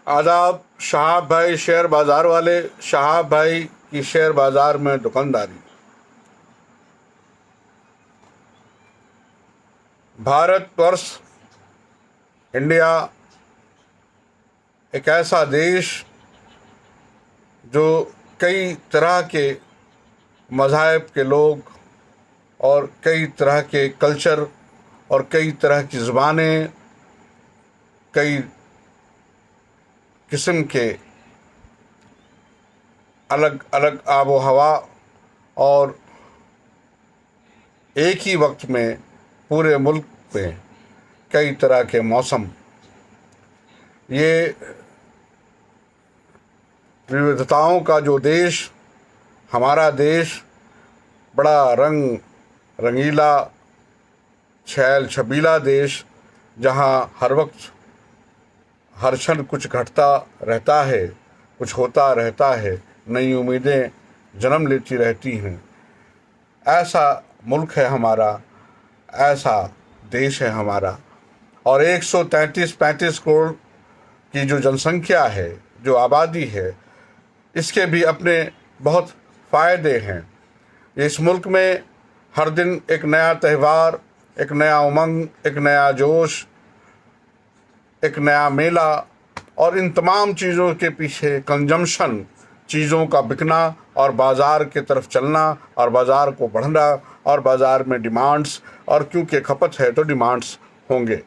आदाब। शहाब भाई शेयर बाज़ार वाले। शहाब भाई की शेयर बाज़ार में दुकानदारी। भारतवर्ष, इंडिया एक ऐसा देश जो कई तरह के मज़ाहिब के लोग और कई तरह के कल्चर और कई तरह की ज़ुबानें, कई किस्म के अलग अलग आबो हवा और एक ही वक्त में पूरे मुल्क में कई तरह के मौसम, ये विविधताओं का जो देश हमारा देश, बड़ा रंग रंगीला छैल छबीला देश, जहाँ हर वक्त हर क्षण कुछ घटता रहता है, कुछ होता रहता है, नई उम्मीदें जन्म लेती रहती हैं। ऐसा मुल्क है हमारा, ऐसा देश है हमारा। और 133-35 करोड़ की जो जनसंख्या है, जो आबादी है, इसके भी अपने बहुत फ़ायदे हैं। इस मुल्क में हर दिन एक नया त्यौहार, एक नया उमंग, एक नया जोश, एक नया मेला, और इन तमाम चीज़ों के पीछे कंजम्पशन, चीज़ों का बिकना और बाज़ार की तरफ चलना और बाज़ार को बढ़ना और बाज़ार में डिमांड्स, और क्योंकि खपत है तो डिमांड्स होंगे।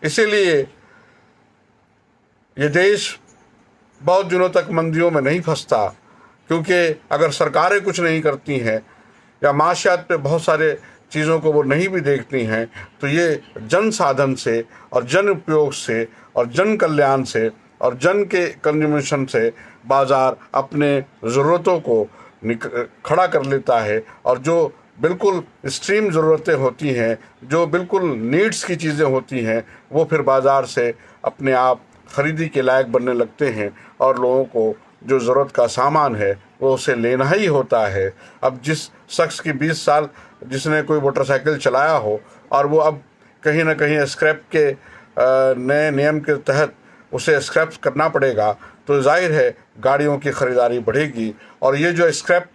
इसीलिए ये देश बहुत दिनों तक मंदियों में नहीं फंसता, क्योंकि अगर सरकारें कुछ नहीं करती हैं या माशियात पे बहुत सारे चीज़ों को वो नहीं भी देखती हैं, तो ये जन साधन से और जन उपयोग से और जन कल्याण से और जन के कंज्यूमेशन से बाज़ार अपने ज़रूरतों को खड़ा कर लेता है। और जो बिल्कुल एक्सट्रीम ज़रूरतें होती हैं, जो बिल्कुल नीड्स की चीज़ें होती हैं, वो फिर बाज़ार से अपने आप ख़रीदी के लायक बनने लगते हैं, और लोगों को जो ज़रूरत का सामान है वो उसे लेना ही होता है। अब जिस शख्स की 20 साल जिसने कोई मोटरसाइकिल चलाया हो और वो अब कहीं ना कहीं स्क्रैप के नए नियम के तहत उसे स्क्रैप करना पड़ेगा, तो जाहिर है गाड़ियों की ख़रीदारी बढ़ेगी। और ये जो स्क्रैप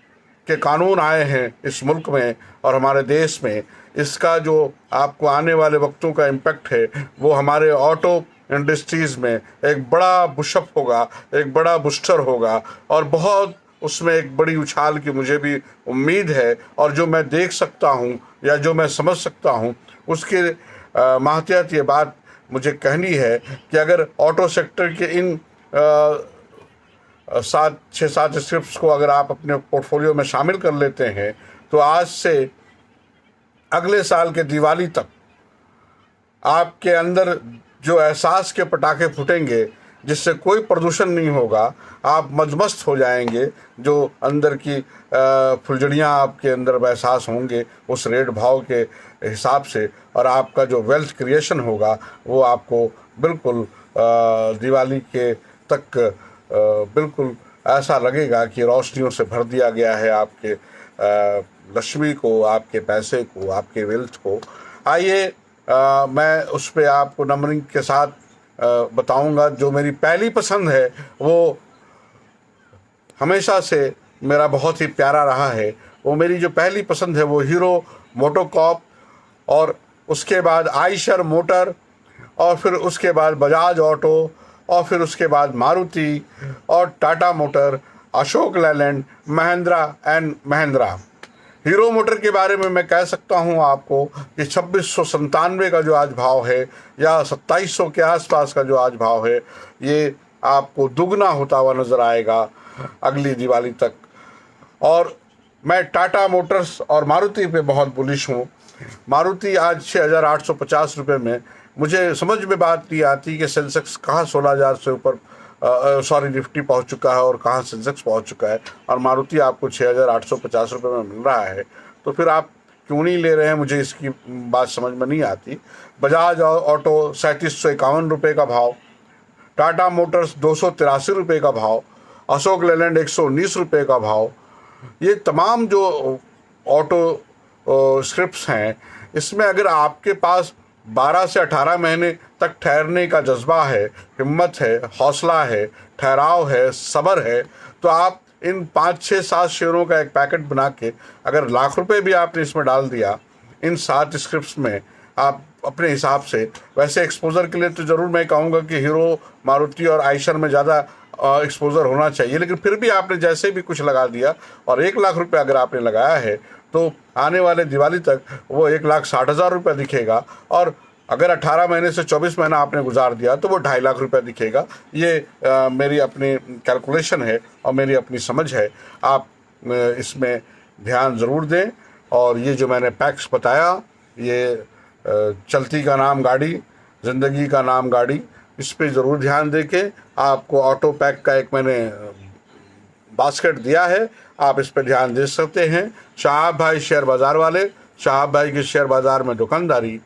के कानून आए हैं इस मुल्क में और हमारे देश में, इसका जो आपको आने वाले वक्तों का इम्पेक्ट है, वो हमारे ऑटो इंडस्ट्रीज़ में एक बड़ा पुशअप होगा, एक बड़ा बूस्टर होगा, और बहुत उसमें एक बड़ी उछाल की मुझे भी उम्मीद है। और जो मैं देख सकता हूँ या जो मैं समझ सकता हूँ, उसके माहतियात ये बात मुझे कहनी है कि अगर ऑटो सेक्टर के इन 6-7 स्क्रिप्ट्स को अगर आप अपने पोर्टफोलियो में शामिल कर लेते हैं, तो आज से अगले साल के दिवाली तक आपके अंदर जो एहसास के पटाखे फूटेंगे, जिससे कोई प्रदूषण नहीं होगा, आप मदमस्त हो जाएंगे। जो अंदर की फुलझड़ियाँ आपके अंदर एहसास होंगे उस रेट भाव के हिसाब से, और आपका जो वेल्थ क्रिएशन होगा वो आपको बिल्कुल दिवाली के तक बिल्कुल ऐसा लगेगा कि रोशनियों से भर दिया गया है आपके लक्ष्मी को, आपके पैसे को, आपके वेल्थ को। आइए मैं उस पर आपको नंबरिंग के साथ बताऊंगा। जो मेरी पहली पसंद है, वो हमेशा से मेरा बहुत ही प्यारा रहा है। वो मेरी जो पहली पसंद है वो हीरो मोटोकॉप, और उसके बाद आयशर मोटर, और फिर उसके बाद बजाज ऑटो, और फिर उसके बाद मारुति और Tata motor, Ashok Leyland, Mahindra and Mahindra. Hero motor के बारे में मैं कह सकता हूं आपको कि 2697 का जो आज भाव है, या 2700 के आसपास का जो आज भाव है, ये आपको दुगना होता हुआ नज़र आएगा अगली दिवाली तक। और मैं टाटा मोटर्स और मारुति पे बहुत बुलिश हूँ। मारुति आज 6850 रुपये में, मुझे समझ में बात नहीं आती कि सेंसेक्स कहाँ 16,000 से ऊपर निफ्टी पहुंच चुका है और कहाँ सेंसेक्स पहुंच चुका है, और मारुति आपको 6850 रुपये में मिल रहा है। तो फिर आप क्यों नहीं ले रहे हैं, मुझे इसकी बात समझ में नहीं आती। बजाज ऑटो 3751 रुपये का भाव, टाटा मोटर्स 283 रुपये का भाव, अशोक लेलैंड 119 रुपये का भाव। ये तमाम जो ऑटो स्क्रिप्ट्स हैं, इसमें अगर आपके पास 12 से 18 महीने तक ठहरने का जज्बा है, हिम्मत है, हौसला है, ठहराव है, सब्र है, तो आप इन 5, 6, 7 शेयरों का एक पैकेट बना के अगर लाख रुपए भी आपने इसमें डाल दिया इन 7 स्क्रिप्ट्स में, आप अपने हिसाब से, वैसे एक्सपोजर के लिए तो ज़रूर मैं कहूँगा कि हीरो, मारुति और आइशर में ज़्यादा एक्सपोजर होना चाहिए, लेकिन फिर भी आपने जैसे भी कुछ लगा दिया और 1 लाख रुपए अगर आपने लगाया है तो आने वाले दिवाली तक वो 1,60,000 रुपये दिखेगा, और अगर 18 महीने से 24 महीना आपने गुजार दिया तो वो 2.5 लाख रुपये दिखेगा। ये मेरी अपनी कैलकुलेशन है और मेरी अपनी समझ है। आप इसमें ध्यान ज़रूर दें, और ये जो मैंने पैक्स बताया, ये चलती का नाम गाड़ी, ज़िंदगी का नाम गाड़ी, इस पे ज़रूर ध्यान दे के आपको ऑटो पैक का एक मैंने बास्केट दिया है, आप इस पर ध्यान दे सकते हैं। शाहाब भाई शेयर बाज़ार वाले, शाहाब भाई के शेयर बाज़ार में दुकानदारी,